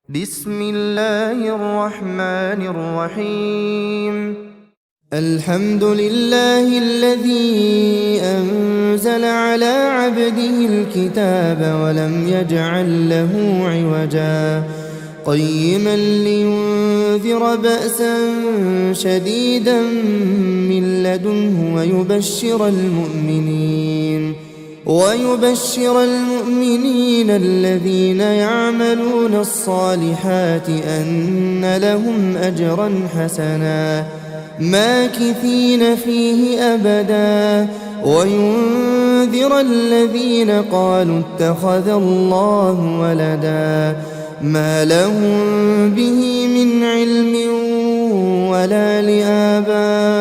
بسم الله الرحمن الرحيم. الحمد لله الذي أنزل على عبده الكتاب ولم يجعل له عوجا قيما لينذر بأسا شديدا من لدنه ويبشر المؤمنين الذين يعملون الصالحات أن لهم أجرا حسنا ماكثين فيه أبدا وينذر الذين قالوا اتخذ الله ولدا ما لهم به من علم ولا لآبائهم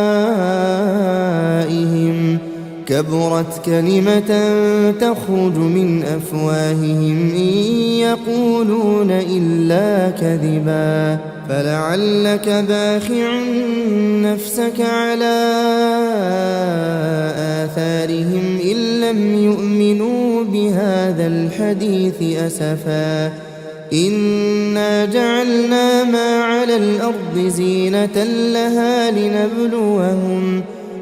كبرت كلمة تخرج من أفواههم إن يقولون إلا كذبا فلعلك باخع نفسك على آثارهم إن لم يؤمنوا بهذا الحديث أسفا إنا جعلنا ما على الأرض زينة لها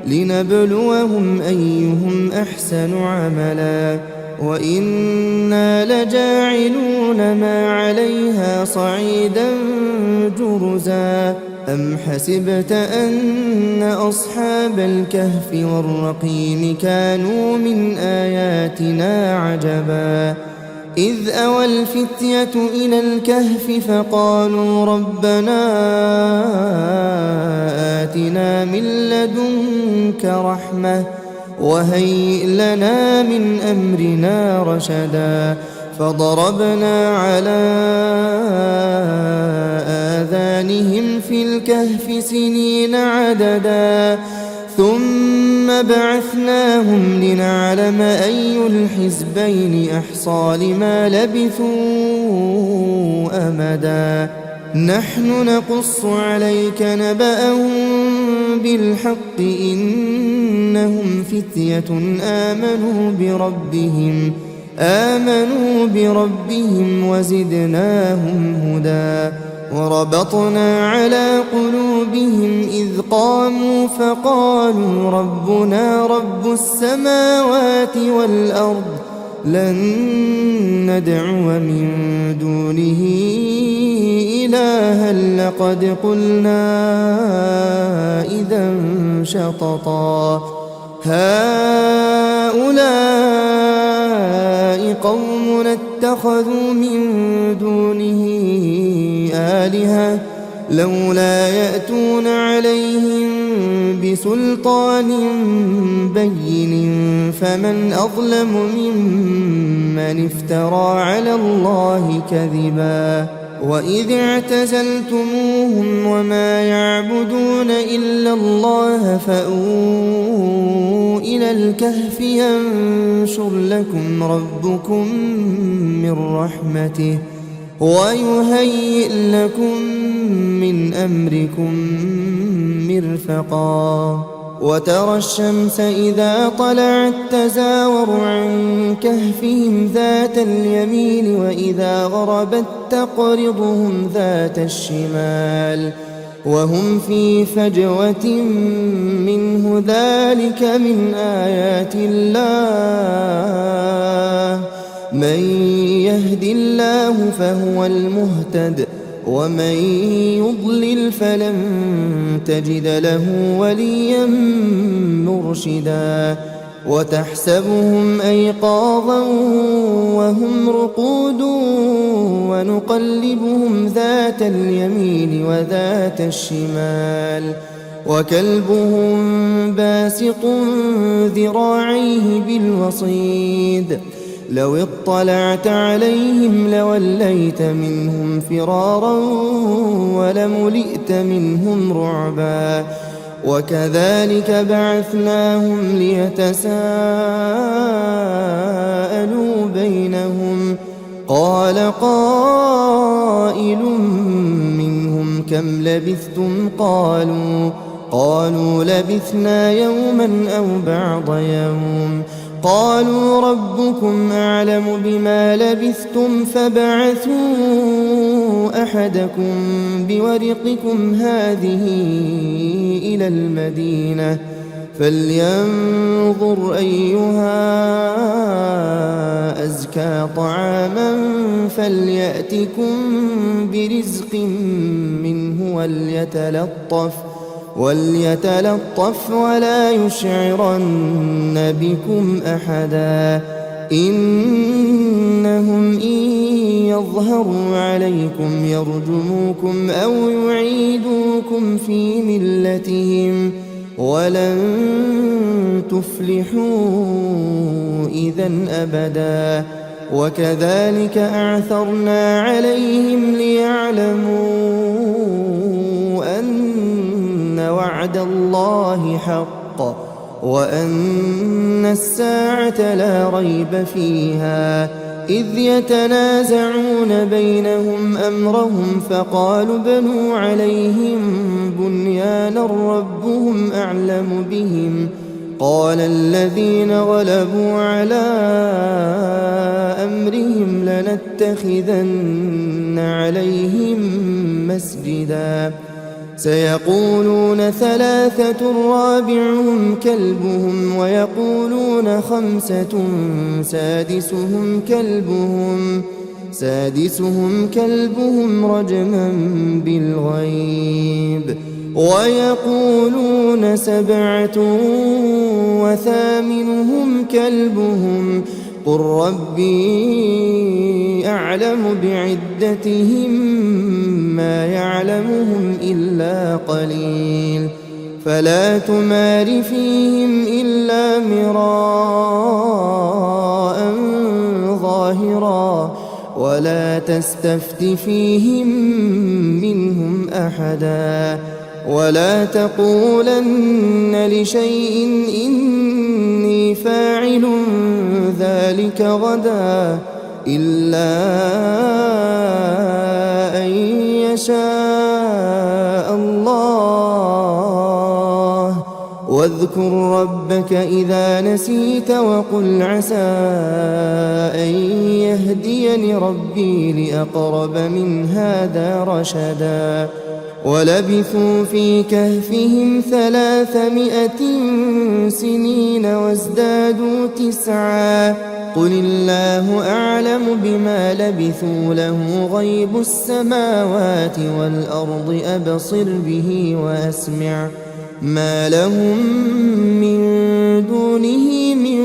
لنبلوهم أيهم أحسن عملا وإنا لجاعلون ما عليها صعيدا جرزا أم حسبت أن أصحاب الكهف والرقيم كانوا من آياتنا عجبا إذ أوى الفتية إلى الكهف فقالوا ربنا آتنا من لدنك رحمة وهيئ لنا من أمرنا رشدا فضربنا على آذانهم في الكهف سنين عددا ثم بعثناهم لنعلم أي الحزبين أحصى لما لبثوا أمدا نحن نقص عليك نبأهم بالحق إنهم فتية آمنوا بربهم وزدناهم هدى وربطنا على قلوبهم إذ قاموا فقالوا ربنا رب السماوات والأرض لن ندعو من دونه إلها لقد قلنا إذا شططا هؤلاء قوم اتخذوا من دونه آلهة لولا يأتون عليهم بسلطان بين فمن أظلم ممن افترى على الله كذبا وإذ اعتزلتموهم وما يعبدون إلا الله فأووا إلى الكهف ينشر لكم ربكم من رحمته ويهيئ لكم من أمركم مرفقا وترى الشمس إذا طلعت تزاور عن كهفهم ذات اليمين وإذا غربت تقرضهم ذات الشمال وهم في فجوة منه ذلك من آيات الله من يهد الله فهو المهتد ومن يضلل فلن تجد له وليا مرشدا وتحسبهم أيقاظا وهم رقود ونقلبهم ذات اليمين وذات الشمال وكلبهم باسط ذراعيه بالوصيد لو اطلعت عليهم لوليت منهم فرارا ولملئت منهم رعبا وكذلك بعثناهم ليتساءلوا بينهم قال قائل منهم كم لبثتم قالوا لبثنا يوما أو بعض يوم قالوا ربكم أعلم بما لبثتم فابعثوا أحدكم بورقكم هذه إلى المدينة فلينظر أيها أزكى طعاما فليأتكم برزق منه وليتلطف ولا يشعرن بكم أحدا إنهم إن يظهروا عليكم يرجموكم أو يعيدوكم في ملتهم ولن تفلحوا إذا أبدا وكذلك أعثرنا عليهم ليعلموا أن وعد الله حق وأن الساعة لا ريب فيها إذ يتنازعون بينهم أمرهم فقالوا بنوا عليهم بنيانا ربهم أعلم بهم قال الذين غلبوا على أمرهم لنتخذن عليهم مسجدا سيقولون ثلاثة رابعهم كلبهم ويقولون خمسة سادسهم كلبهم رجما بالغيب ويقولون سبعة وثامنهم كلبهم قل ربي أعلم بعدتهم ما يعلمهم إلا قليل فلا تمار فيهم إلا مراء ظاهرا ولا تستفت فيهم منهم أحدا ولا تقولن لشيء إني فاعل ذلك غدا إلا أن يشاء الله واذكر ربك إذا نسيت وقل عسى أن يهديني ربي لأقرب من هذا رشدا ولبثوا في كهفهم 300 سنين وازدادوا 9 قل الله أعلم بما لبثوا له غيب السماوات والأرض أبصر به وأسمع ما لهم من دونه من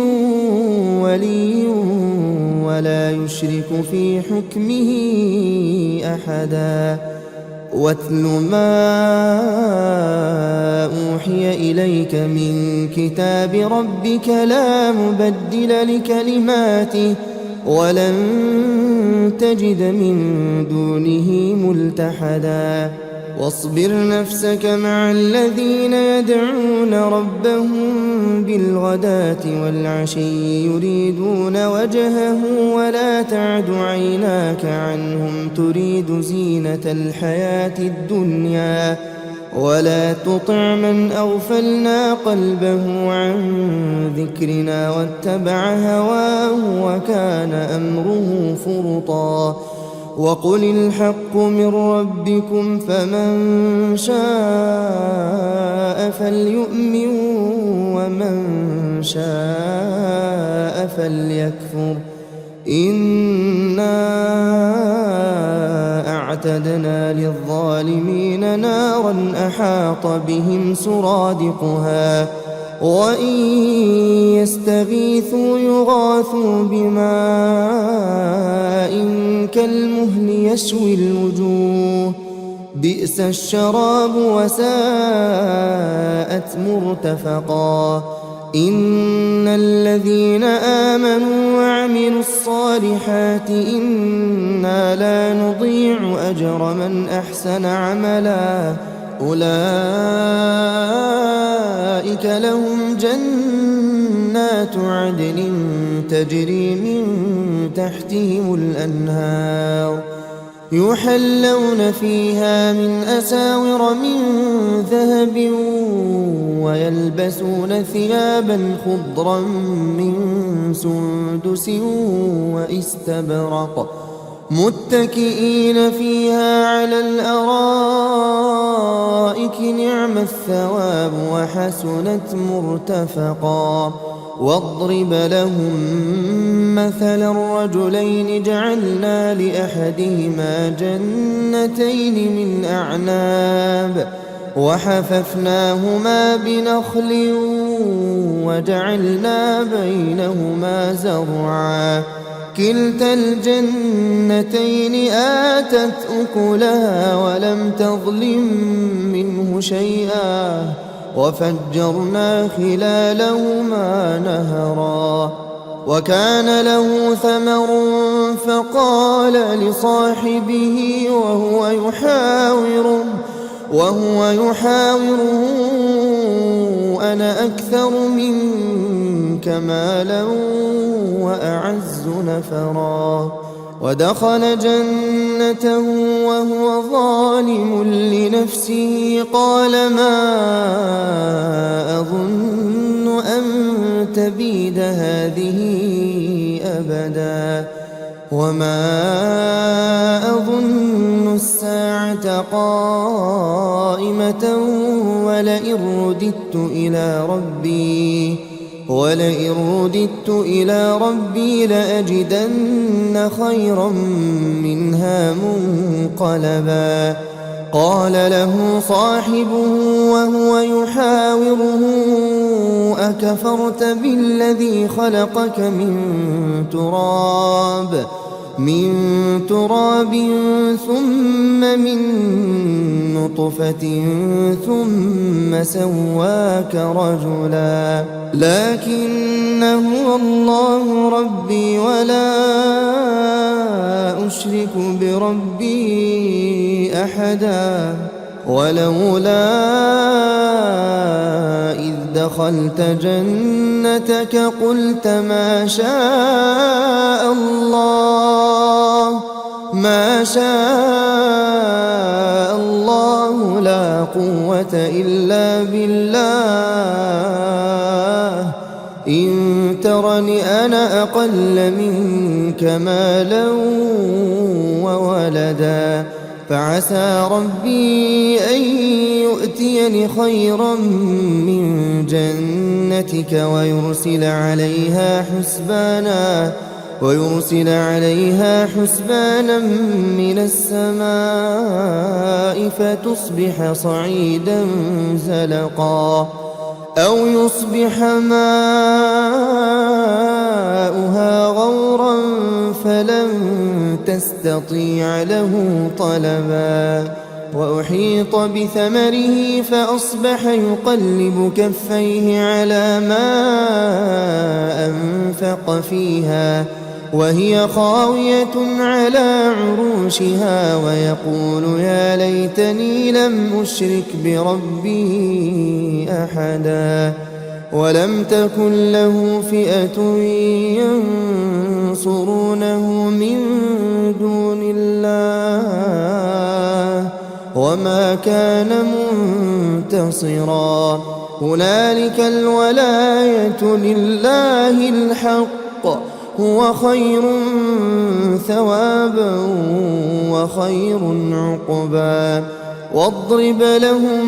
ولي ولا يشرك في حكمه أحدا واتل ما أوحي إليك من كتاب ربك لا مبدل لكلماته ولن تجد من دونه ملتحدا واصبر نفسك مع الذين يدعون ربهم بالغداة والعشي يريدون وجهه ولا تعد عيناك عنهم تريد زينة الحياة الدنيا ولا تطع من أغفلنا قلبه عن ذكرنا واتبع هواه وكان أمره فرطا وقل الحق من ربكم فمن شاء فليؤمن ومن شاء فليكفر إنا أعتدنا للظالمين نارا أحاط بهم سرادقها وإن يستغيثوا يغاثوا بماء كالمهل يشوي الوجوه بئس الشراب وساءت مرتفقا إن الذين آمنوا وعملوا الصالحات إنا لا نضيع أجر من أحسن عملا أولئك لهم جنات عدن تجري من تحتهم الأنهار يحلون فيها من أساور من ذهب ويلبسون ثيابا خضرا من سندس وإستبرق متكئين فيها على الأرائك نعم الثواب وحسنت مرتفقا واضرب لهم مثلا الرجلين جعلنا لأحدهما جنتين من أعناب وحففناهما بنخل وجعلنا بينهما زرعا كلتا الجنتين آتت أكلها ولم تظلم منه شيئا وفجرنا خلالهما نهرا وكان له ثمر فقال لصاحبه وهو يحاوره أنا أكثر منك مالا وأعز نفرا ودخل جنته وهو ظالم لنفسه قال ما أظن أن تبيد هذه أبدا وما أظن الساعة قائمة ولئن رددت إلى ربي لأجدن خيرا منها منقلبا قال له صاحبه وهو يحاوره أكفرت بالذي خلقك من تراب ثم من نطفة ثم سواك رجلا لكن هو الله ربي ولا أشرك بربي أحدا ولولا إذ دخلت جنتك قلت ما شاء الله لا قوة إلا بالله إن ترني أنا أقل منك مالا وولدا فعسى ربي أن يؤتيني خيرا من جنتك ويرسل عليها حسبانا من السماء فتصبح صعيدا زلقا أو يصبح ماؤها غورا فلن تستطيع له طلبا وأحيط بثمره فأصبح يقلب كفيه على ما أنفق فيها وهي خاوية على عروشها ويقول يا ليتني لم أشرك بربي أحدا ولم تكن له فئة ينصرونه من دون الله وما كان منتصرا هنالك الولاية لله الحق هو خير ثوابا وخير عقبا واضرب لهم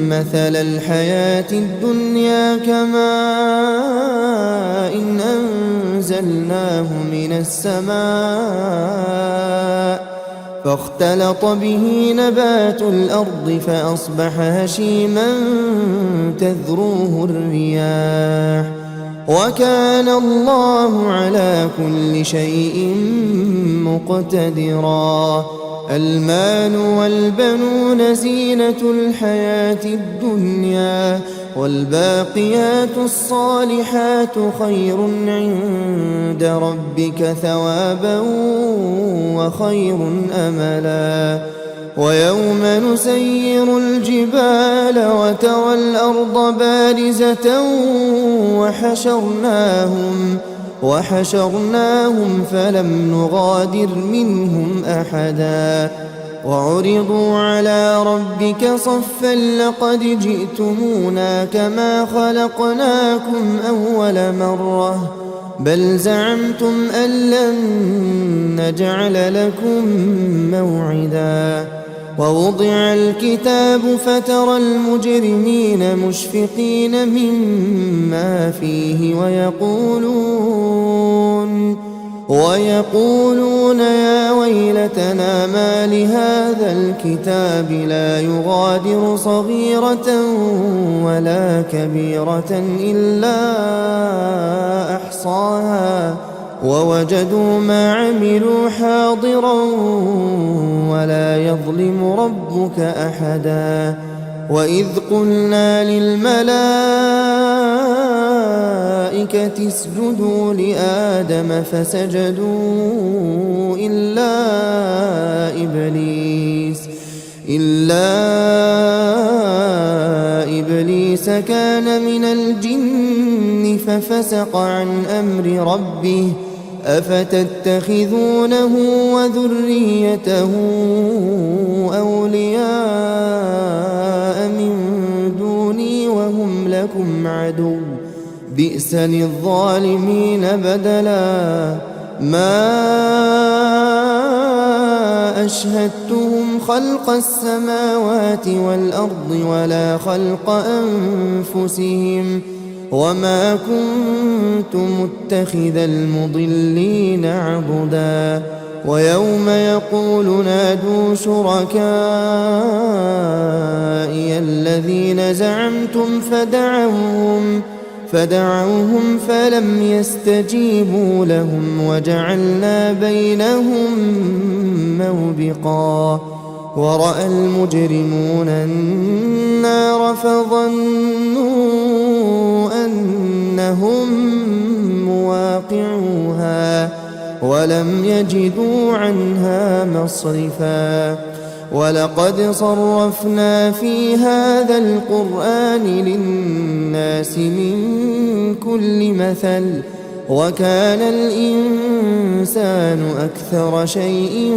مثل الحياة الدنيا كماء إن أنزلناه من السماء فاختلط به نبات الأرض فأصبح هشيما تذروه الرياح وكان الله على كل شيء مقتدرا المال والبنون زينة الحياة الدنيا والباقيات الصالحات خير عند ربك ثوابا وخير أملا ويوم نسير الجبال وترى الأرض بارزة وحشرناهم فلم نغادر منهم أحدا وعرضوا على ربك صفا لقد جئتمونا كما خلقناكم أول مرة بل زعمتم أن لن نجعل لكم موعدا ووضع الكتاب فترى المجرمين مشفقين مما فيه ويقولون يا ويلتنا ما لهذا الكتاب لا يغادر صغيرة ولا كبيرة إلا أحصاها ووجدوا ما عملوا حاضرا ولا يظلم ربك أحدا وإذ قلنا للملائكة اسجدوا لآدم فسجدوا إلا إبليس كان من الجن ففسق عن أمر ربه أفتتخذونه وذريته أولياء من دوني وهم لكم عدو بئس للظالمين بدلا ما أشهدتهم خلق السماوات والأرض ولا خلق أنفسهم وما كنت متخذ المضلين عضدا ويوم يقول نادوا شركائي الذين زعمتم فدعوهم فلم يستجيبوا لهم وجعلنا بينهم موبقا ورأى المجرمون النار فظنوا أنهم مواقعوها ولم يجدوا عنها مصرفا ولقد صرفنا في هذا القرآن للناس من كل مثل وكان الإنسان أكثر شيء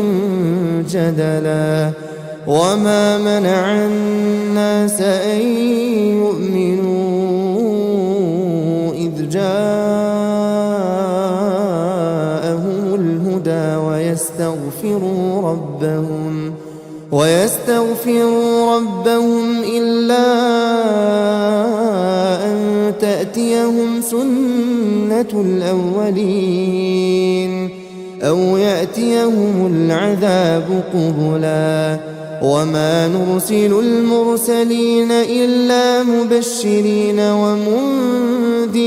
جدلا وما منع الناس أن يؤمنوا إذ جاءهم الهدى ويستغفروا ربهم إلا أن تأتيهم سنة الأولين أو يأتيهم العذاب قبلا وما نرسل المرسلين إلا مبشرين ومنذرين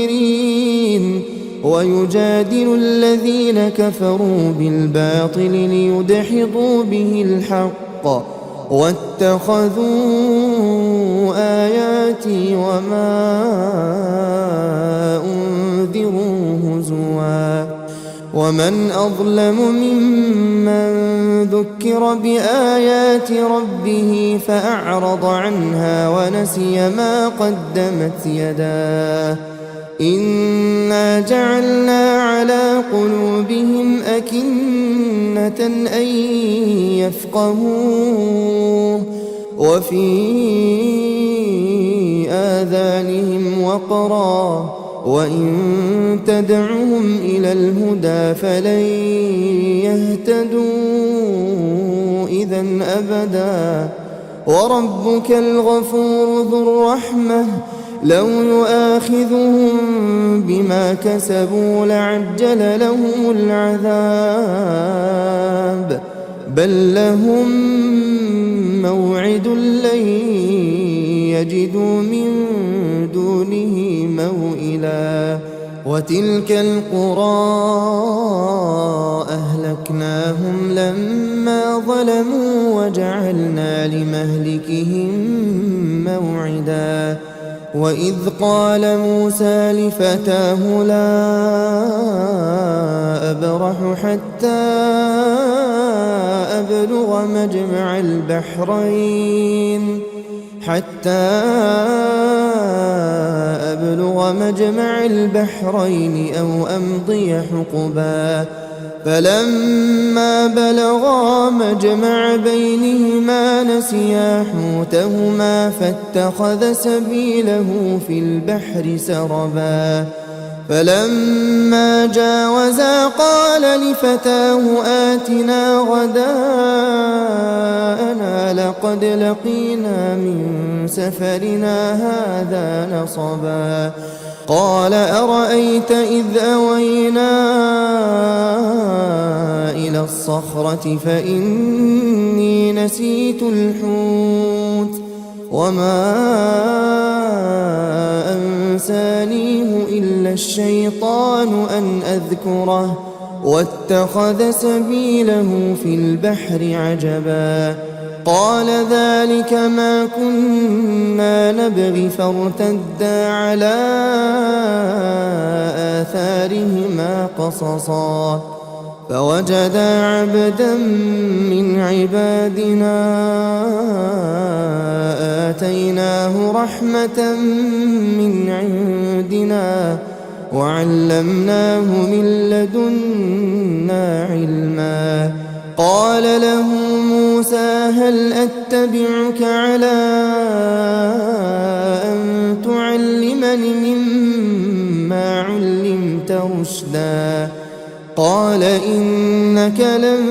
ويجادل الذين كفروا بالباطل ليدحضوا به الحق واتخذوا آياتي وما أنذروا هزوا ومن أظلم ممن ذكر بآيات ربه فأعرض عنها ونسي ما قدمت يداه إنا جعلنا على قلوبهم أكنة أن يفقهوه وفي آذانهم وقرا وإن تدعهم إلى الهدى فلن يهتدوا إذا أبدا وربك الغفور ذو الرحمة لو يؤاخذهم بما كسبوا لعجل لهم العذاب بل لهم موعد لن يجدوا من دونه موئلا وتلك القرى أهلكناهم لما ظلموا وجعلنا لمهلكهم موعدا وإذ قال موسى لفتاه لا أبرح حتى أبلغ مجمع البحرين أو أمضي حقبا فلما بلغا مجمع بينهما نسيا حوتهما فاتخذ سبيله في البحر سربا فلما جاوزا قال لفتاه آتنا غداءنا لقد لقينا من سفرنا هذا نصبا قال أرأيت إذ أوينا إلى الصخرة فإني نسيت الحوت وما أنسانيه إلا الشيطان أن أذكره واتخذ سبيله في البحر عجبا قال ذلك ما كنا نبغي فارتدا على آثارهما قصصا فوجدا عبدا من عبادنا آتيناه رحمة من عندنا وعلمناه من لدنا علما قال له موسى هل أتبعك على أن تعلمني مما علمت رشدا قال إنك لن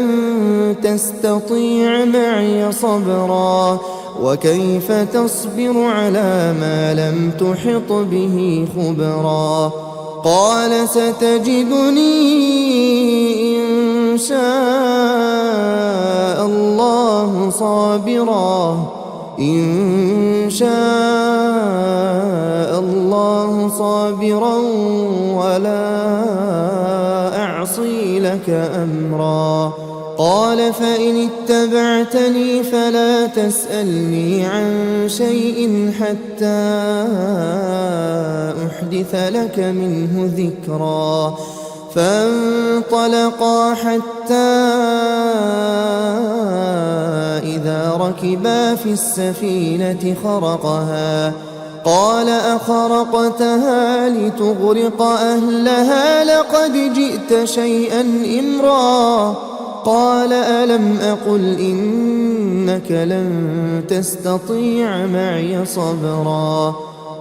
تستطيع معي صبرا وكيف تصبر على ما لم تحط به خبرا قال ستجدني إن شاء الله صابرا ولا أعصي لك أمرا قال فإن اتبعتني فلا تسألني عن شيء حتى أحدث لك منه ذكرا فانطلقا حتى إذا ركبا في السفينة خرقها قال أخرقتها لتغرق أهلها لقد جئت شيئا إمرا قال ألم أقل إنك لن تستطيع معي صبرا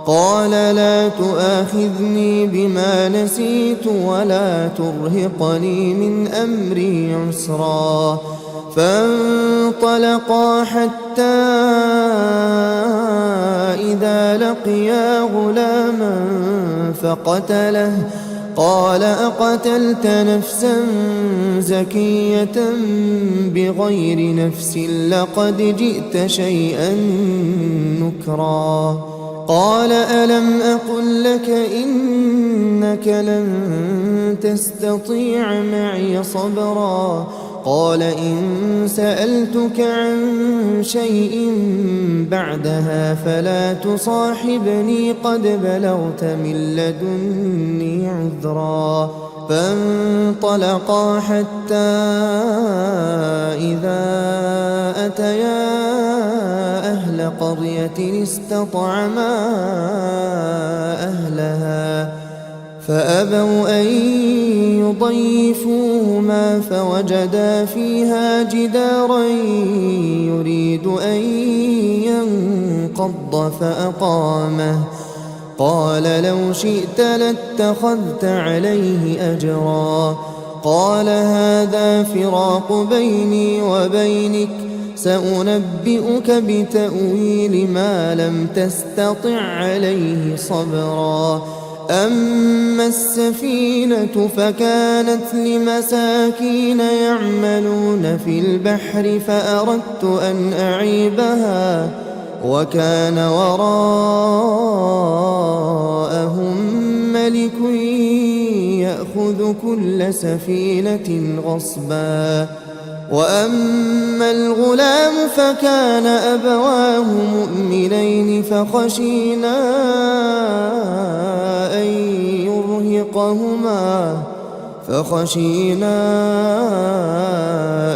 قال لا تؤاخذني بما نسيت ولا ترهقني من أمري عسرا فانطلقا حتى إذا لقيا غلاما فقتله قال أقتلت نفسا زكية بغير نفس لقد جئت شيئا نكرا قال ألم أقل لك إنك لن تستطيع معي صبرا قال إن سألتك عن شيء بعدها فلا تصاحبني قد بلغت من لدني عذرا فانطلقا حتى إذا أتيا أهل قرية استطعما أهلها فأبوا أن يضيفوهما فوجدا فيها جدارا يريد أن ينقض فأقامه قال لو شئت لاتخذت عليه أجرا قال هذا فراق بيني وبينك سأنبئك بتأويل ما لم تستطع عليه صبرا أما السفينة فكانت لمساكين يعملون في البحر فأردت أن أعيبها وكان وراءهم ملك يأخذ كل سفينة غصبا وأما الغلام فكان أبواه مؤمنين فخشينا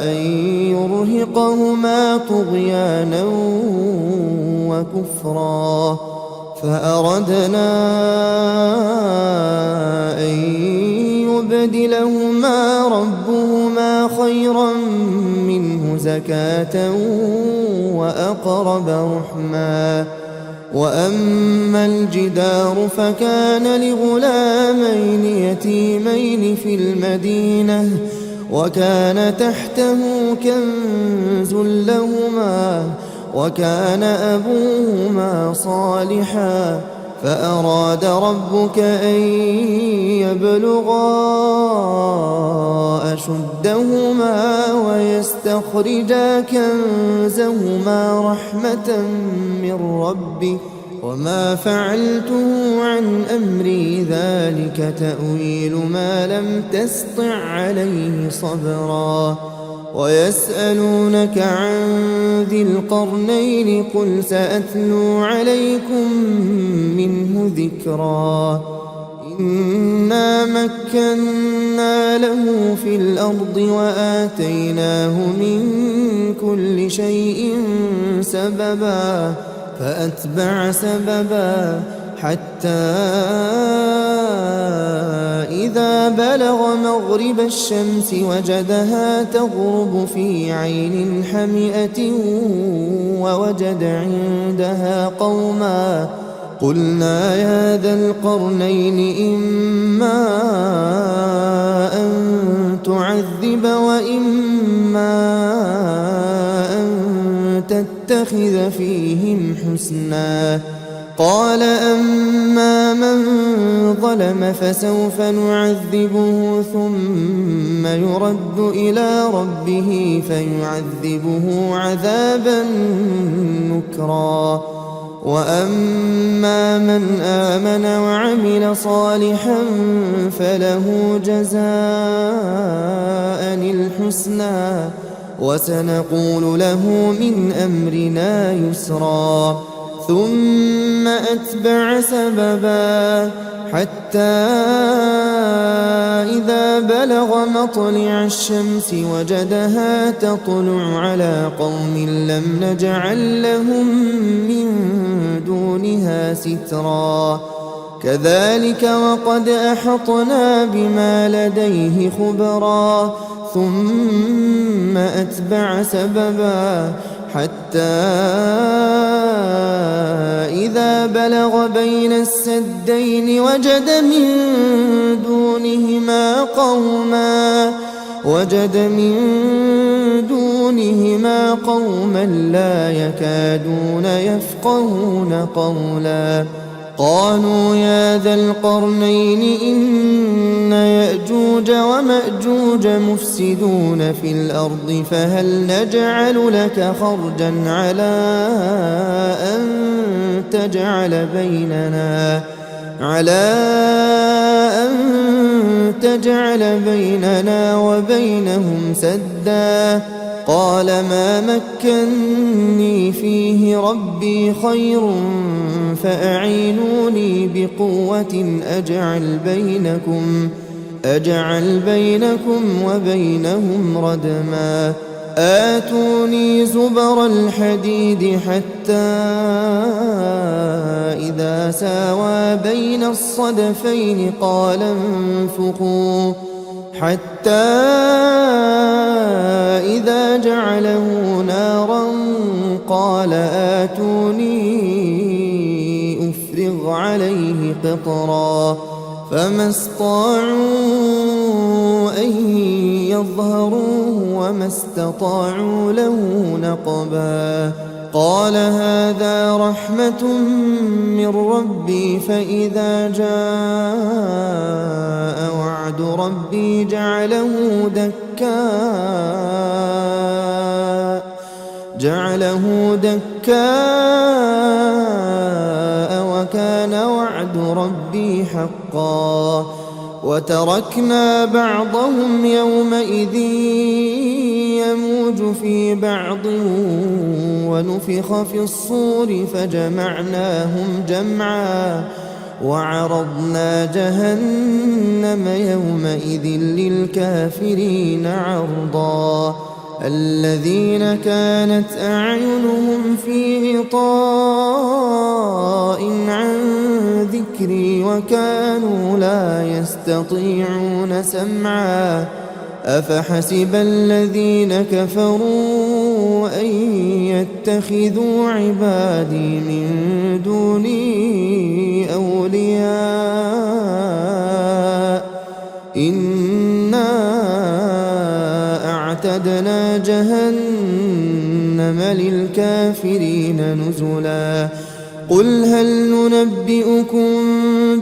أن يرهقهما طغيانا وكفرا فأردنا أن يبدلهما ربهما خيرا منه زكاة وأقرب رحما وأما الجدار فكان لغلامين يتيمين في المدينة وكان تحته كنز لهما وكان أبوهما صالحا فأراد ربك أن يبلغا أشدهما ويستخرجا كنزهما رحمة من ربك وما فعلته عن أمري ذلك تأويل ما لم تسطع عليه صبرا ويسألونك عن ذي القرنين قل سأتلو عليكم منه ذكرا إنا مكنا له في الأرض وآتيناه من كل شيء سببا فأتبع سببا حتى إذا بلغ مغرب الشمس وجدها تغرب في عين حمئة ووجد عندها قوما قلنا يا ذا القرنين إما أن تعذب وإما أن تتخذ فيهم حسنا قال أما من ظلم فسوف نعذبه ثم يرد إلى ربه فيعذبه عذابا نكرا وأما من آمن وعمل صالحا فله جزاء الحسنى وسنقول له من أمرنا يسرا ثم أتبع سببا حتى إذا بلغ مطلع الشمس وجدها تطلع على قوم لم نجعل لهم من دونها سترا كذلك وقد أحطنا بما لديه خبرا ثم أتبع سببا حتى إذا بلغ بين السدين وجد من دونهما قوما لا يكادون يفقهون قولا قالوا يا ذا القرنين إن يأجوج ومأجوج مفسدون في الأرض فهل نجعل لك خرجا على أن تجعل بيننا وبينهم سدا قال ما مكني فيه ربي خير فأعينوني بقوة أجعل بينكم وبينهم ردما آتوني زبر الحديد حتى إذا ساوى بين الصدفين قال انفخوا حتى إذا جعله نارا قال آتوني أفرغ عليه قطرا فما استطاعوا أن يظهروه وما استطاعوا له نقبا قال هذا رحمة من ربي فإذا جاء وعد ربي جعله دكاء وكان وعد ربي حقا وتركنا بعضهم يومئذ يموج في بعض ونفخ في الصور فجمعناهم جمعا وعرضنا جهنم يومئذ للكافرين عرضا الذين كانت أعينهم في غطاء عن ذكري وكانوا لا يستطيعون سمعا أفحسب الذين كفروا أن يتخذوا عبادي من دوني أولياء إنا أعتدنا جهنم للكافرين نزلا قل هل ننبئكم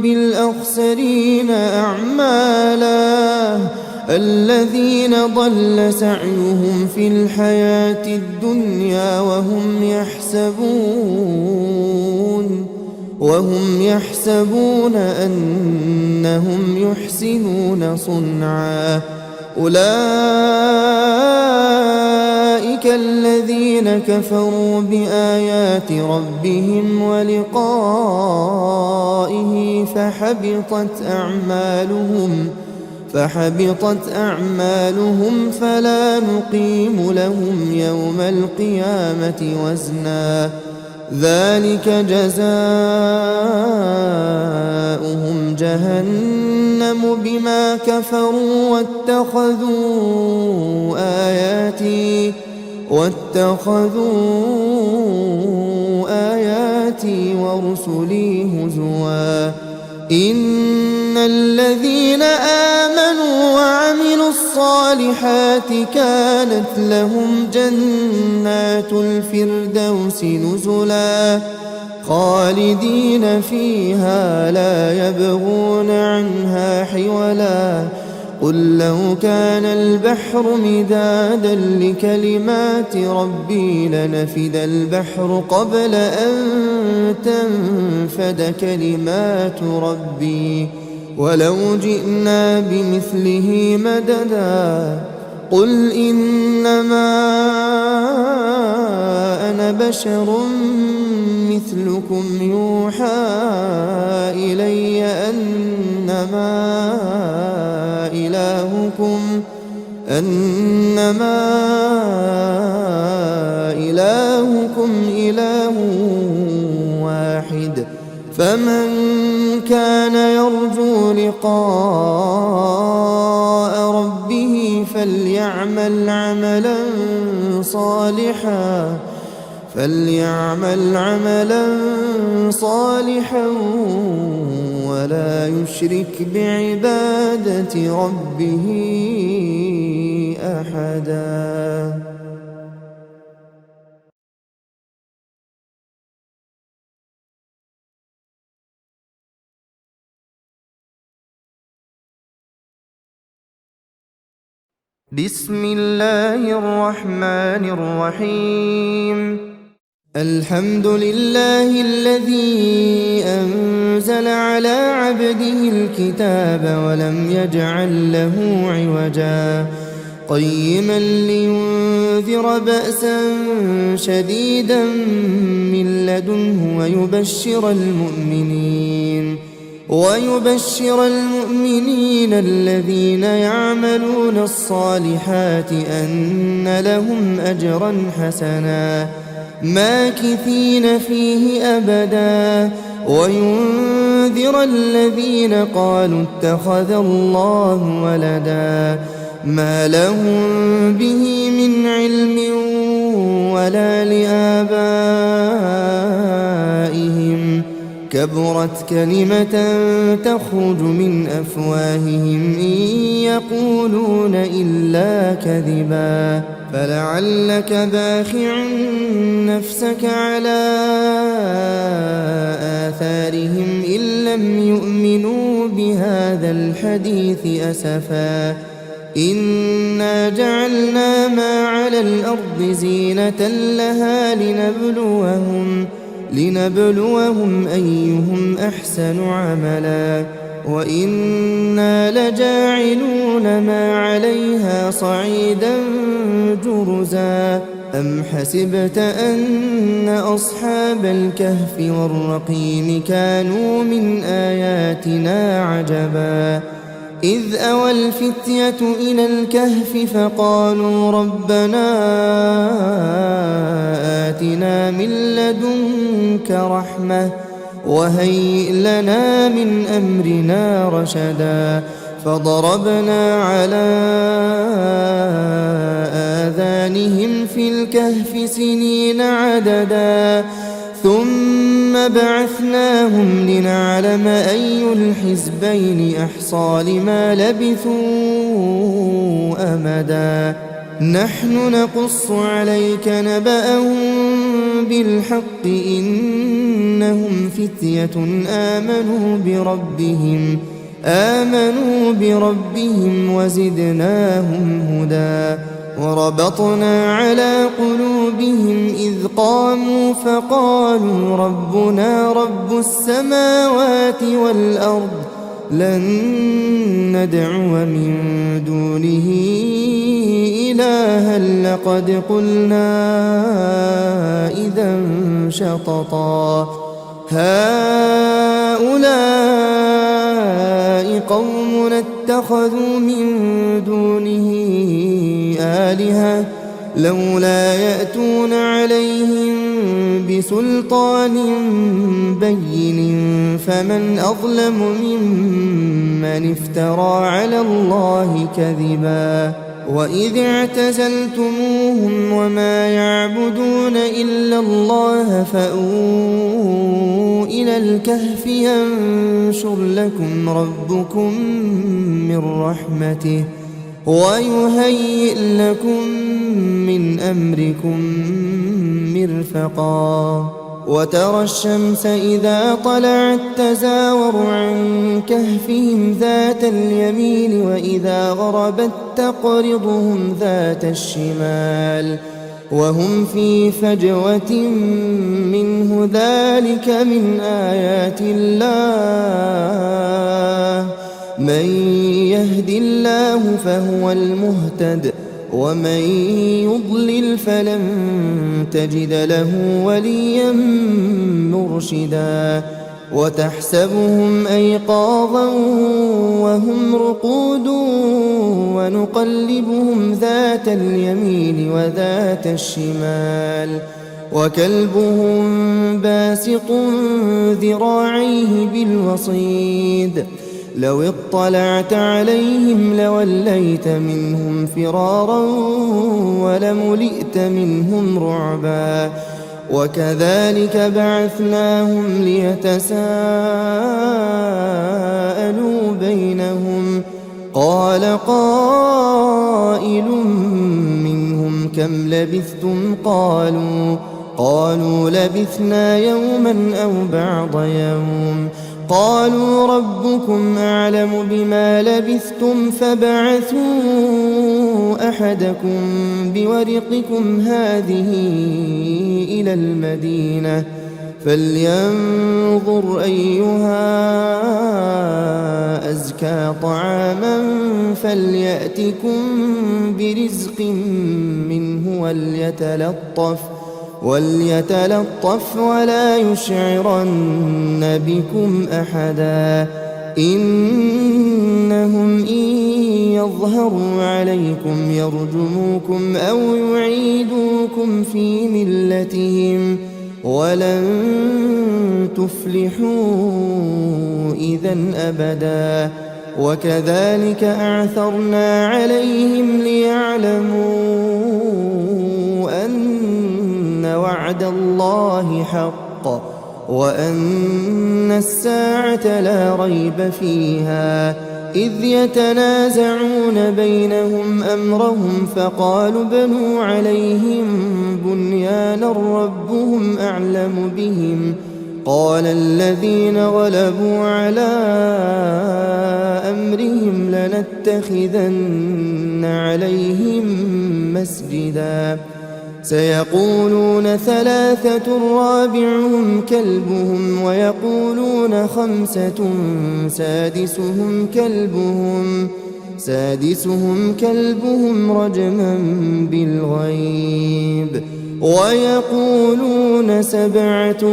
بالأخسرين أعمالا الذين ضل سعيهم في الحياة الدنيا وهم يحسبون أنهم يحسنون صنعا أولئك الذين كفروا بآيات ربهم ولقائه فحبطت أعمالهم فلا نقيم لهم يوم القيامة وزنا ذلك جزاؤهم جهنم بما كفروا واتخذوا آياتي ورسلي هزوا إن الذين آمنوا وعملوا الصالحات كانت لهم جنات الفردوس نزلا خالدين فيها لا يبغون عنها حولا قل لو كان البحر مدادا لكلمات ربي لنفد البحر قبل أن تنفد كلمات ربي ولو جئنا بمثله مددا قل إنما أنا بشر مثلكم يوحى إلي أنما إلهكم إله واحد فمن كان يرجو لقاء ربه فليعمل عملا صالحا ولا يشرك بعبادة ربه أحدا. بسم الله الرحمن الرحيم الحمد لله الذي أنزل على عبده الكتاب ولم يجعل له عوجا قيما لينذر بأسا شديدا من لدنه ويبشر المؤمنين الذين يعملون الصالحات أن لهم أجرا حسنا ماكثين فيه أبدا وينذر الذين قالوا اتخذ الله ولدا ما لهم به من علم ولا لآبائهم كبرت كلمة تخرج من أفواههم إن يقولون إلا كذبا فلعلك باخع نفسك على آثارهم إن لم يؤمنوا بهذا الحديث أسفا إنا جعلنا ما على الأرض زينة لها لنبلوهم أيهم أحسن عملا وإنا لجاعلون ما عليها صعيدا جرزا أم حسبت أن أصحاب الكهف والرقيم كانوا من آياتنا عجبا إذ أوى الفتية إلى الكهف فقالوا ربنا آتنا من لدنك رحمة وهيئ لنا من أمرنا رشدا فضربنا على آذانهم في الكهف سنين عددا ثم بعثناهم لنعلم أي الحزبين أحصى لما لبثوا أمدا نحن نقص عليك نبأهم بالحق إنهم فتية آمنوا بربهم وزدناهم هدى وربطنا على قلوبهم إذ قاموا فقالوا ربنا رب السماوات والأرض لن ندعو من دونه إلها لقد قلنا إذا شططا هؤلاء قوم اتخذوا من دونه آلهة لولا يأتون عليهم بسلطان بين فمن أظلم ممن افترى على الله كذبا وإذ اعتزلتموهم وما يعبدون إلا الله فأووا إلى الكهف ينشر لكم ربكم من رحمته ويهيئ لكم من أمركم مرفقا وترى الشمس إذا طلعت تزاور عن كهفهم ذات اليمين وإذا غربت تقرضهم ذات الشمال وهم في فجوة منه ذلك من آيات الله من يهد الله فهو المهتد ومن يضلل فلن تجد له وليا مرشدا وتحسبهم أيقاظا وهم رقود ونقلبهم ذات اليمين وذات الشمال وكلبهم باسط ذراعيه بالوصيد لو اطلعت عليهم لوليت منهم فرارا ولملئت منهم رعبا وكذلك بعثناهم ليتساءلوا بينهم قال قائل منهم كم لبثتم قالوا لبثنا يوما أو بعض يوم قالوا ربكم أعلم بما لبثتم فابعثوا أحدكم بورقكم هذه إلى المدينة فلينظر أيها أزكى طعاما فليأتكم برزق منه وليتلطف ولا يشعرن بكم أحدا إنهم إن يظهروا عليكم يرجموكم أو يعيدوكم في ملتهم ولن تفلحوا إذا أبدا وكذلك أعثرنا عليهم ليعلموا أن وعد الله حق وأن الساعة لا ريب فيها إذ يتنازعون بينهم أمرهم فقالوا بنوا عليهم بنيانا ربهم أعلم بهم قال الذين غلبوا على أمرهم لنتخذن عليهم مسجدا سيقولون ثلاثة رابعهم كلبهم ويقولون خمسة سادسهم كلبهم رجما بالغيب ويقولون سبعة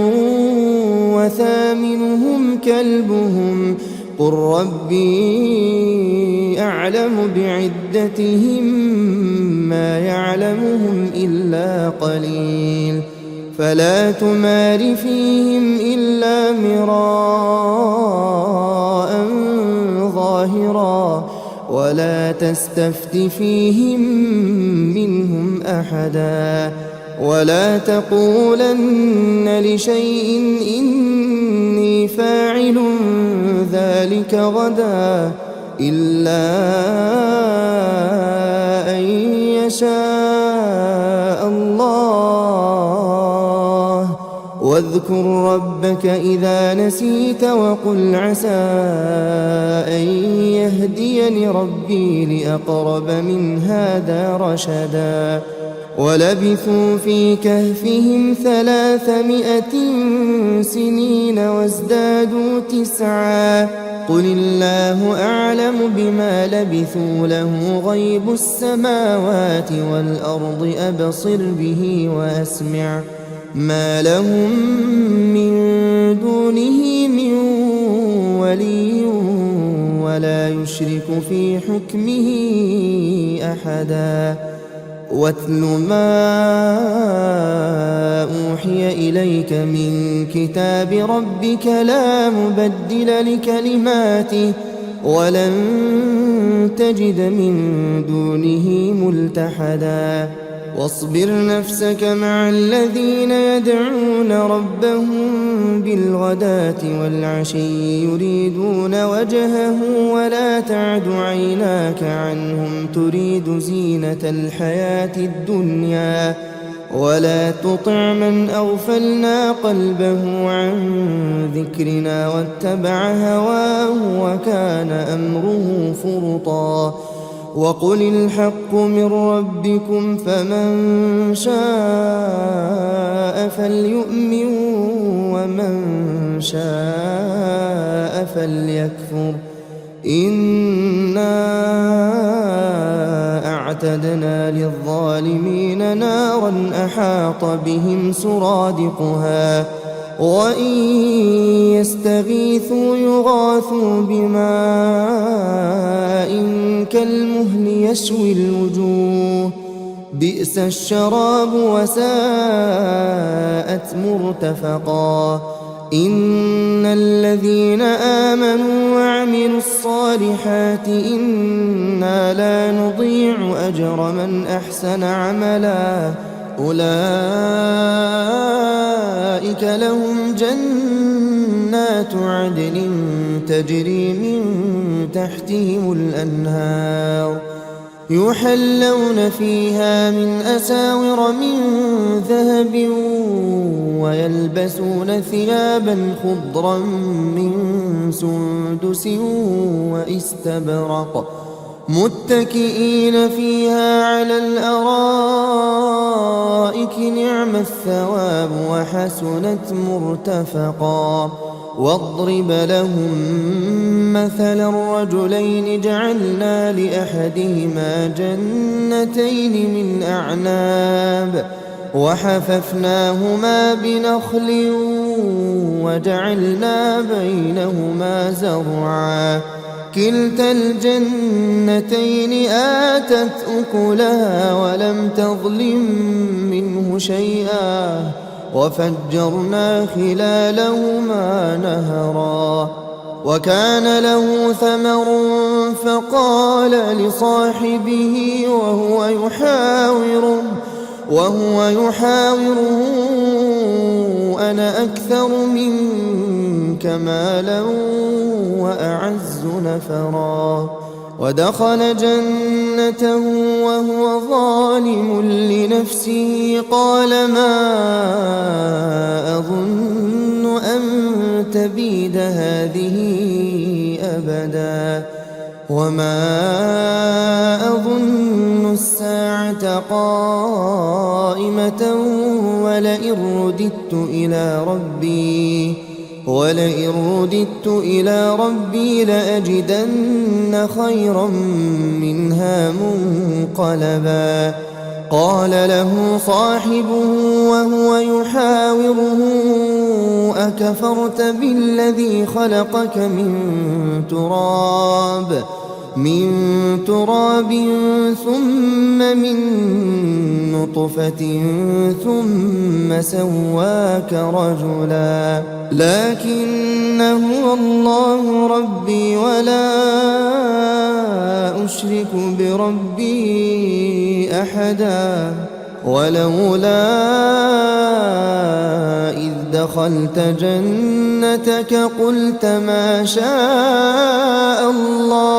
وثامنهم كلبهم قل ربي أعلم بعدتهم ما يعلمهم إلا قليل فلا تمار فيهم إلا مراء ظاهرا ولا تستفت فيهم منهم أحدا ولا تقولن لشيء إني فاعل ذلك غدا إلا أن يشاء الله واذكر ربك إذا نسيت وقل عسى أن يهديني ربي لأقرب من هذا رشدا ولبثوا في كهفهم 300 سنين وازدادوا 9 قل الله أعلم بما لبثوا له غيب السماوات والأرض أبصر به وأسمع ما لهم من دونه من ولي ولا يشرك في حكمه أحدا واتل ما أوحي إليك من كتاب ربك لا مبدل لكلماته ولن تجد من دونه ملتحدا واصبر نفسك مع الذين يدعون ربهم بالغداة والعشي يريدون وجهه ولا تعد عيناك عنهم تريد زينة الحياة الدنيا ولا تطع من أغفلنا قلبه عن ذكرنا واتبع هواه وكان أمره فرطا وقل الحق من ربكم فمن شاء فليؤمن ومن شاء فليكفر إنا أعتدنا للظالمين نارا أحاط بهم سرادقها وإن يستغيثوا يغاثوا بماء كالمهل يشوي الوجوه بئس الشراب وساءت مرتفقا إن الذين آمنوا وعملوا الصالحات إنا لا نضيع أجر من أحسن عملا أولئك لهم جنات عدن تجري من تحتهم الأنهار يحلون فيها من أساور من ذهب ويلبسون ثيابا خضرا من سندس واستبرق متكئين فيها على الأرائك نعم الثواب وحسنت مرتفقا واضرب لهم مثلا الرجلين جعلنا لأحدهما جنتين من أعناب وحففناهما بنخل وجعلنا بينهما زرعا كلتا الجنتين آتت أكلها ولم تظلم منه شيئا وفجرنا خلالهما نهرا وكان له ثمر فقال لصاحبه وهو يحاوره أنا أكثر منك مالا وأعز نفرا ودخل جنته وهو ظالم لنفسه قال ما أظن أن تبيد هذه أبدا وما أظن الساعة قائمة ولئن رددت إلى ربي لأجدن خيرا منها منقلبا قال له صاحبه وهو يحاوره أكفرت بالذي خلقك من تراب من تراب ثم من نطفة ثم سواك رجلا لكن هو الله ربي ولا أشرك بربي أحدا ولولا إذ دخلت جنتك قلت ما شاء الله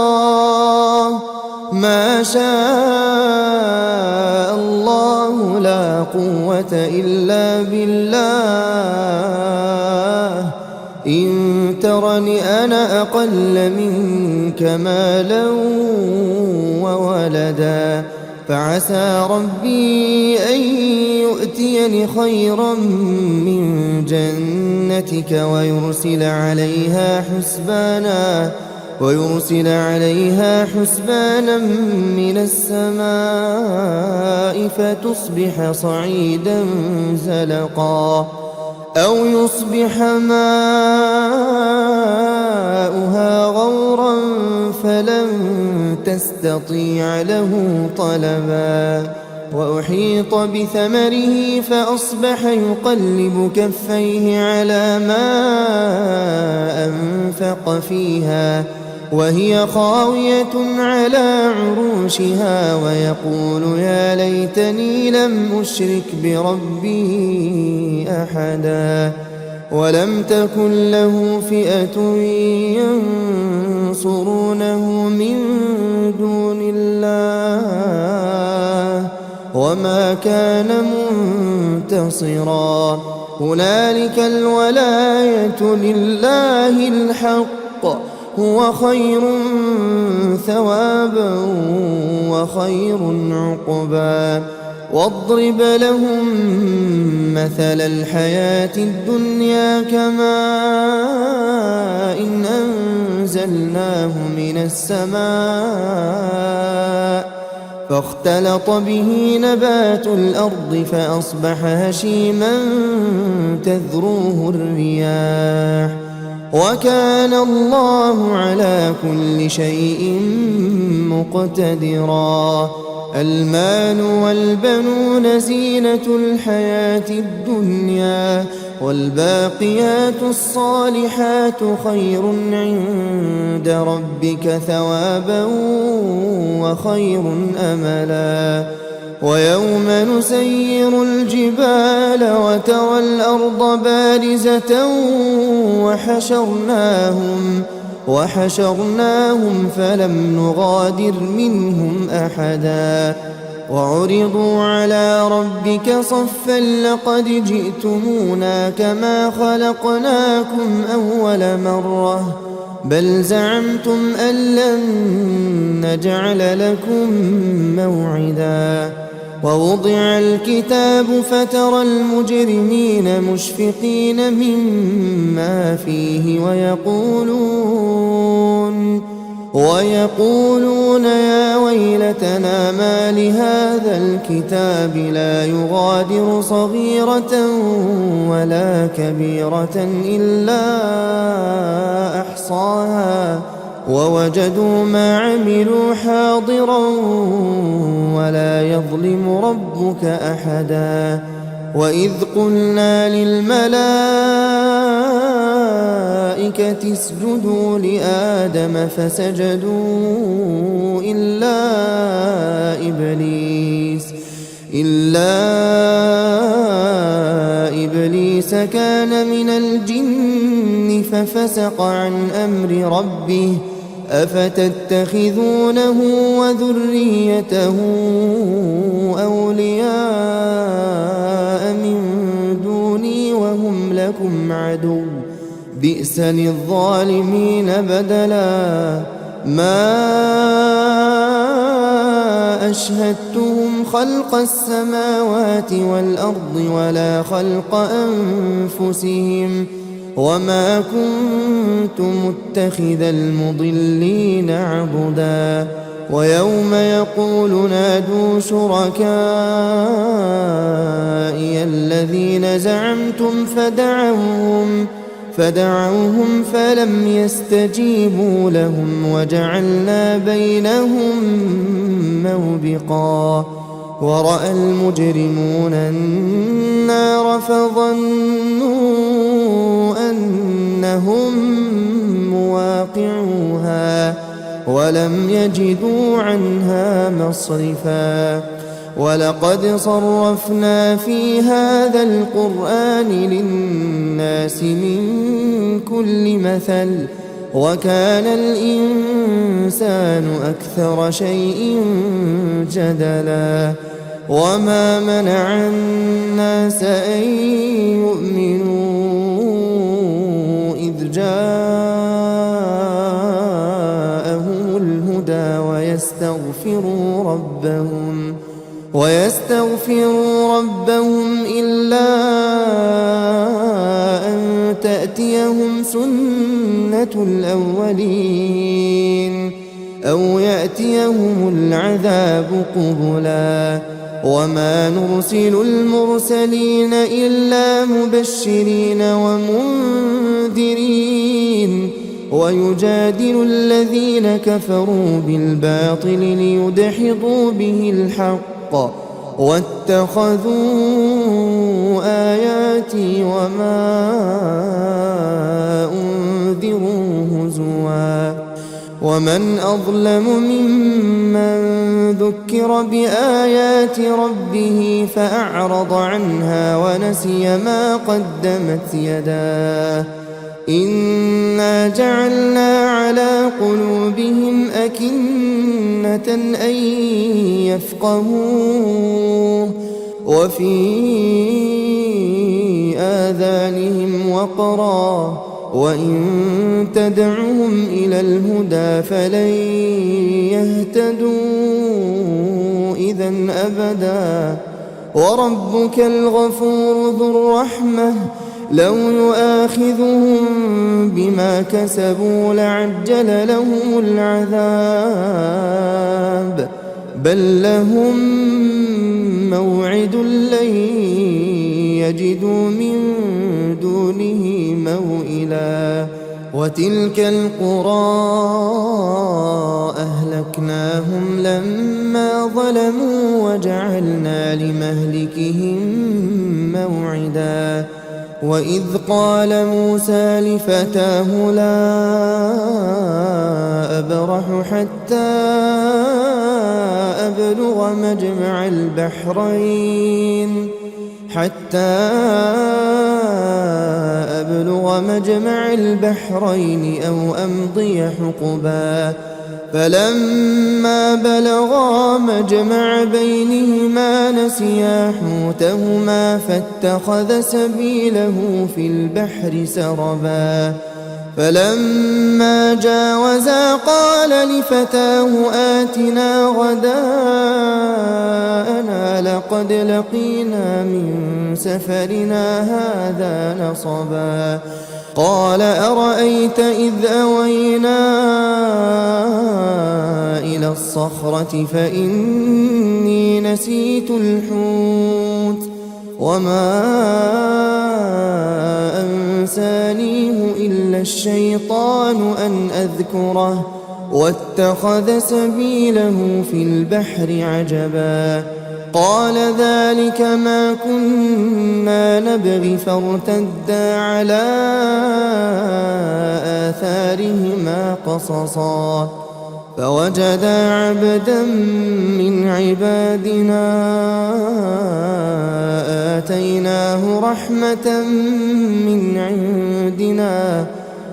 لا قوة إلا بالله إن ترني أنا أقل منك مالا وولدا فعسى ربي أن يؤتيني خيرا من جنتك ويرسل عليها حسبانا من السماء فتصبح صعيدا زلقا أو يصبح ماؤها غورا فلن تستطيع له طلبا وأحيط بثمره فأصبح يقلب كفيه على ما أنفق فيها وهي خاوية على عروشها ويقول يا ليتني لم أشرك بربي أحدا ولم تكن له فئة ينصرونه من دون الله وما كان منتصرا هنالك الولاية لله الحق هو خير ثوابا وخير عقبا واضرب لهم مثل الحياة الدنيا كماء إن أنزلناه من السماء فاختلط به نبات الأرض فأصبح هشيما تذروه الرياح وكان الله على كل شيء مقتدرا المال والبنون زينة الحياة الدنيا والباقيات الصالحات خير عند ربك ثوابا وخير أملا ويوم نسير الجبال وترى الأرض بارزة وحشرناهم فلم نغادر منهم أحدا وعرضوا على ربك صفا لقد جئتمونا كما خلقناكم أول مرة بل زعمتم أن لن نجعل لكم موعدا ووضع الكتاب فترى المجرمين مشفقين مما فيه ويقولون يا ويلتنا ما لهذا الكتاب لا يغادر صغيرة ولا كبيرة إلا أحصاها ووجدوا ما عملوا حاضرا ولا يظلم ربك أحدا وإذ قلنا للملائكة اسجدوا لآدم فسجدوا إلا إبليس كان من الجن ففسق عن أمر ربه أفتتخذونه وذريته أولياء من دوني وهم لكم عدو بئس للظالمين بدلا ما أشهدتهم خلق السماوات والأرض ولا خلق أنفسهم وما كنت متخذ المضلين عضدا ويوم يقول نادوا شركائي الذين زعمتم فدعوهم فلم يستجيبوا لهم وجعلنا بينهم موبقا ورأى المجرمون النار فظنوا أنهم مواقعوها ولم يجدوا عنها مصرفا ولقد صرفنا في هذا القرآن للناس من كل مثل وكان الإنسان أكثر شيء جدلا وما منع الناس أن يؤمنوا إذ جاءهم الهدى ويستغفروا ربهم إلا أن تأتيهم سنة الأولين أو يأتيهم العذاب قبلا وما نرسل المرسلين إلا مبشرين ومنذرين ويجادل الذين كفروا بالباطل ليدحضوا به الحق واتخذوا آياتي وما أنذروا هزوا ومن أظلم ممن ذكر بآيات ربه فأعرض عنها ونسي ما قدمت يداه إنا جعلنا على قلوبهم أكنة أن يفقهوه وفي آذانهم وقرا وإن تدعهم إلى الهدى فلن يهتدوا إذا أبدا وربك الغفور ذو الرحمة لو يؤاخذهم بما كسبوا لعجل لهم العذاب بل لهم موعد لن يجدوا من دونه موئلا وتلك القرى أهلكناهم لما ظلموا وجعلنا لمهلكهم موعدا وإذ قال موسى لفتاه لا أبرح حتى أبلغ مجمع البحرين أو أمضي حقبا فلما بلغا مجمع بينهما نسيا حوتهما فاتخذ سبيله في البحر سربا فلما جاوزا قال لفتاه آتنا غداءنا لقد لقينا من سفرنا هذا نصبا قال أرأيت إذ أوينا إلى الصخرة فإني نسيت الحوت وما أنسانيه إلا الشيطان أن أذكره واتخذ سبيله في البحر عجبا قال ذلك ما كنا نبغي فارتدا على آثارهما قصصا فوجدا عبدا من عبادنا آتيناه رحمة من عندنا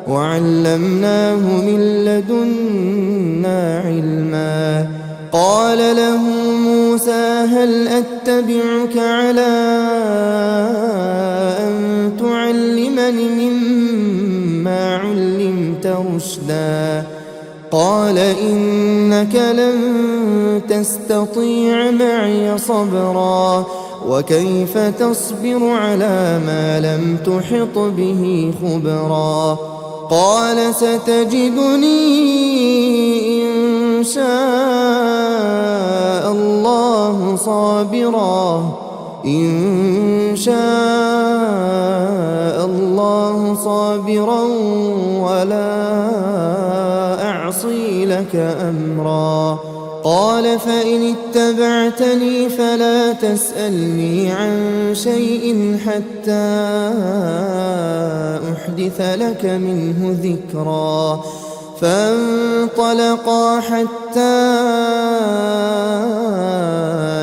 وعلمناه من لدنا علما قال له موسى هل أتبعك على أن تعلمني مما علمت رشدا قال إنك لن تستطيع معي صبرا وكيف تصبر على ما لم تحط به خبرا قال ستجدني إن شاء الله صابرا ولا أعصي لك أمرا. قال فإن اتبعتني فلا تسألني عن شيء حتى أحدث لك منه ذكرا. فانطلقا حتى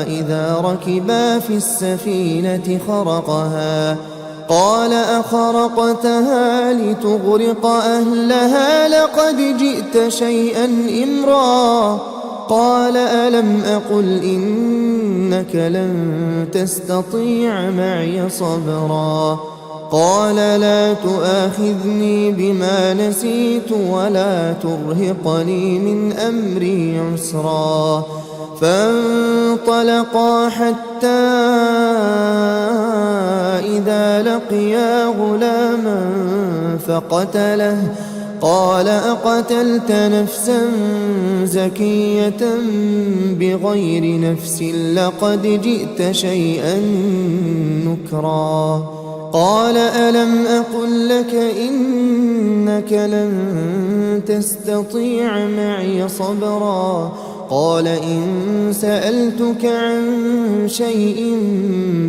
إذا ركبا في السفينة خرقها قال أخرقتها لتغرق أهلها لقد جئت شيئا إمرا. قال ألم أقل إنك لن تستطيع معي صبرا. قال لا تؤاخذني بما نسيت ولا ترهقني من أمري عسرا. فانطلقا حتى إذا لقيا غلاما فقتله قال أقتلت نفسا زكية بغير نفس لقد جئت شيئا نكرا. قال ألم أقل لك إنك لن تستطيع معي صبرا. قال إن سألتك عن شيء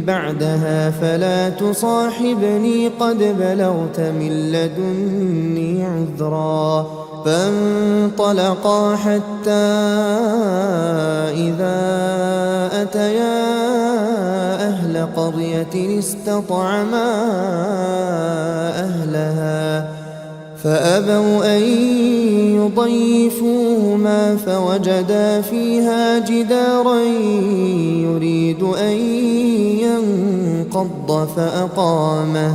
بعدها فلا تصاحبني قد بلغت من لدني عذرا. فانطلقا حتى إذا أتيا أهل قرية استطعما أهلها فأبوا أن يضيفوهما فوجدا فيها جدارا يريد أن ينقض فأقامه.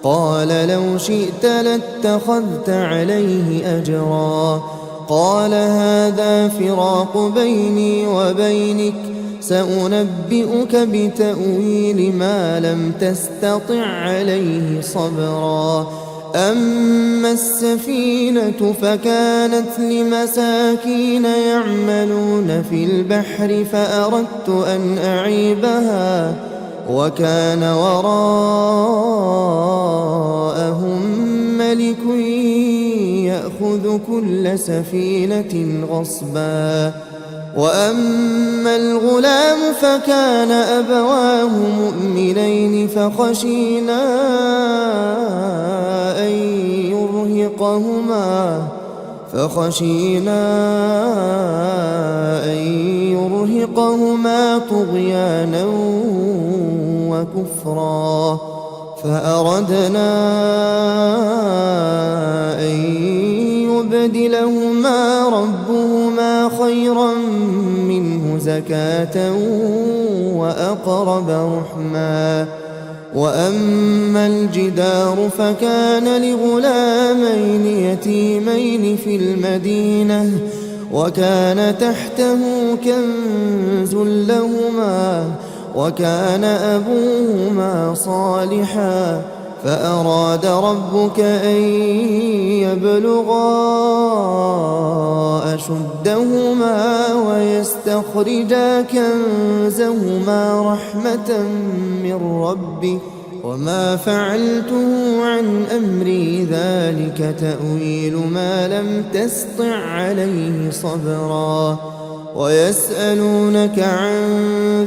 قال لو شئت لاتخذت عليه أجرا. قال هذا فراق بيني وبينك سأنبئك بتأويل ما لم تستطع عليه صبرا. أما السفينة فكانت لمساكين يعملون في البحر فأردت أن أعيبها وكان وراءهم ملك يأخذ كل سفينة غصبا. وأما الغلام فكان أبواه مؤمنين فخشينا أن يرهقهما طغيانا وكفرا. فأردنا أن يبدلهما ربهما خيرا منه زكاة وأقرب رحما. وأما الجدار فكان لغلامين يتيمين في المدينة وكان تحته كنز لهما وكان أبوهما صالحا فأراد ربك أن يبلغا أشدهما ويستخرجا كنزهما رحمة من ربك وما فعلته عن أمري ذلك تأويل ما لم تسطع عليه صبرا. ويسألونك عن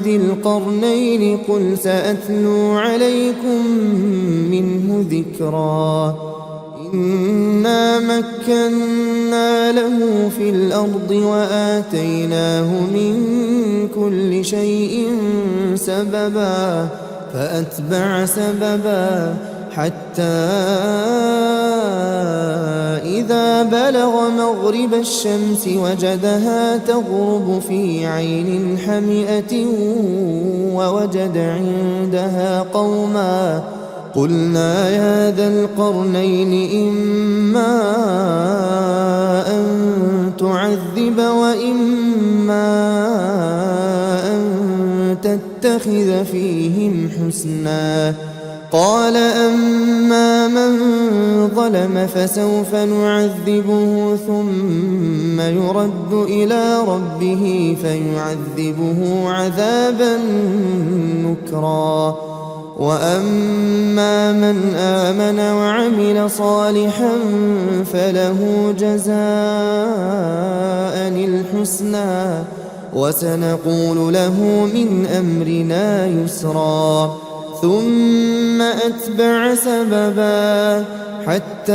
ذي القرنين قل سأتلو عليكم منه ذكرا. إنا مكنا له في الأرض وآتيناه من كل شيء سببا فأتبع سببا حتى إذا بلغ مغرب الشمس وجدها تغرب في عين حمئة ووجد عندها قوما قلنا يا ذا القرنين إما أن تعذب وإما أن تتخذ فيهم حسنا. قال أما من ظلم فسوف نعذبه ثم يرد إلى ربه فيعذبه عذابا نكرا. وأما من آمن وعمل صالحا فله جزاء الحسنى وسنقول له من أمرنا يسرا ثم أتبع سببا حتى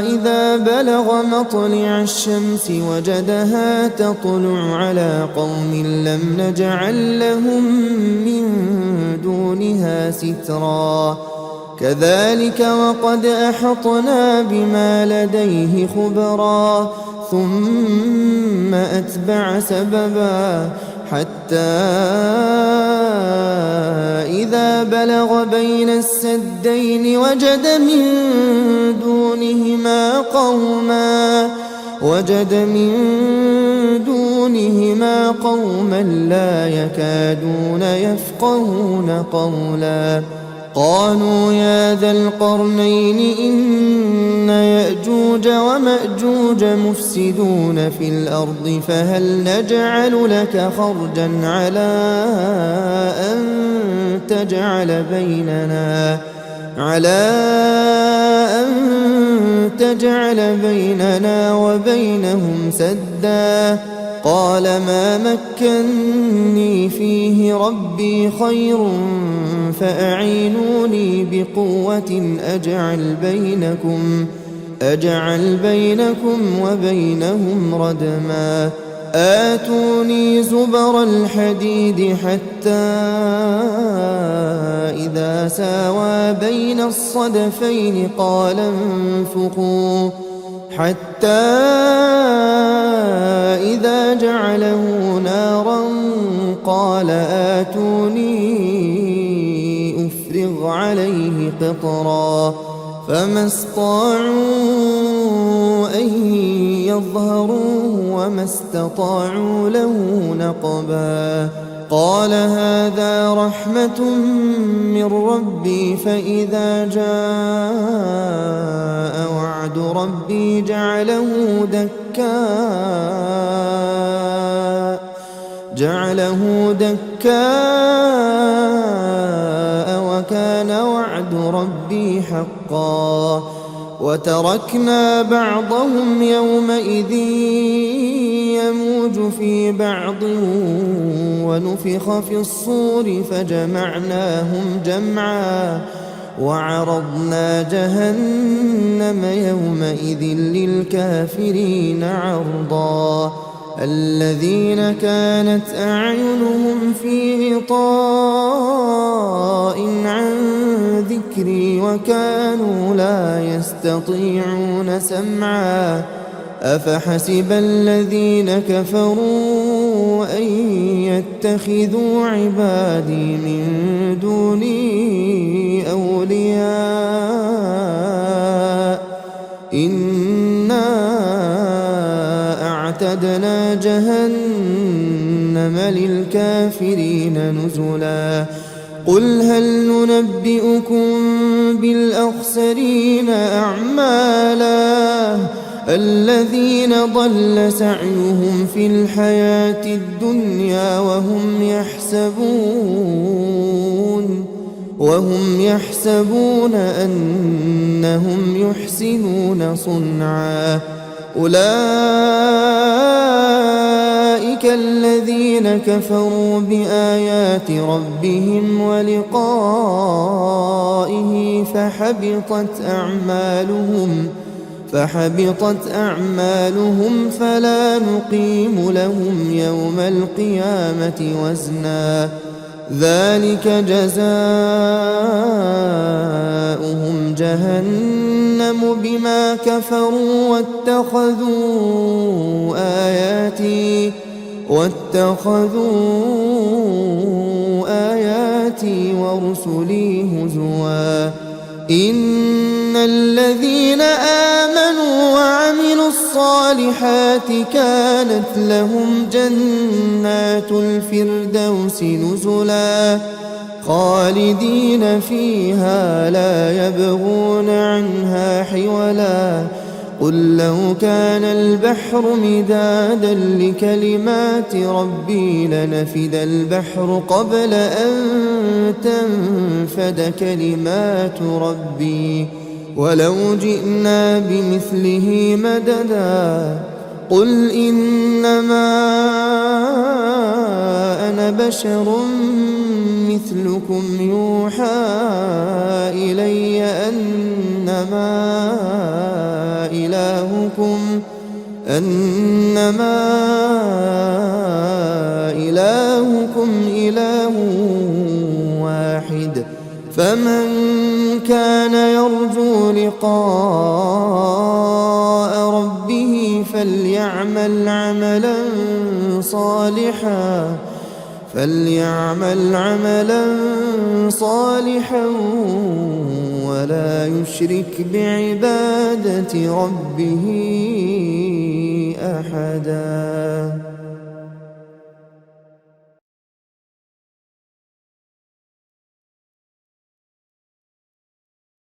إذا بلغ مطلع الشمس وجدها تطلع على قوم لم نجعل لهم من دونها سترا كذلك وقد أحطنا بما لديه خبرا ثم أتبع سببا حتى إذا بلغ بين السدين وجد من دونهما قوما لا يكادون يفقهون قولا قالوا يا ذا القرنين إن يأجوج ومأجوج مفسدون في الأرض فهل نجعل لك خرجا على أن تجعل بيننا وبينهم سدا قال ما مكني فيه ربي خير فأعينوني بقوة أجعل بينكم وبينهم ردما آتوني زبر الحديد حتى إذا ساوى بين الصدفين قال انفخوا حتى إذا جعله نارا قال آتوني أفرغ عليه قطرا فما استطاعوا أن يظهروه وما استطاعوا له نقبا قال هذا رحمة من ربي فإذا جاء وعد ربي جعله دكاء وكان وعد ربي حقا وتركنا بعضهم يومئذ يموج في بعض ونفخ في الصور فجمعناهم جمعا وعرضنا جهنم يومئذ للكافرين عرضا الذين كانت أعينهم في غطاء عن ذكري وكانوا لا يستطيعون سمعا أفحسب الذين كفروا أن يتخذوا عبادي من دوني أولياء إنا أعتدنا جهنم للكافرين نزلا قل هل ننبئكم بالأخسرين أعمالا الذين ضل سعيهم في الحياة الدنيا وهم يحسبون أنهم يحسنون صنعا أولئك الذين كفروا بآيات ربهم ولقائه فحبطت أعمالهم فلا نقيم لهم يوم القيامة وزنا ذلك جزاؤهم جهنم بما كفروا واتخذوا آياتي ورسلي هزوا إن الذين آمنوا وعملوا الصالحات كانت لهم جنات الفردوس نزلا خالدين فيها لا يبغون عنها حولا قل لو كان البحر مدادا لكلمات ربي لنفد البحر قبل أن تنفد كلمات ربي ولو جئنا بمثله مددا قل إنما أنا بشر مثلكم يوحى إلي أنما إلهكم إله واحد فمن كان يرجو لقاء ربه فليعمل عملا صالحا ولا يشرك بعبادة ربه أحدا.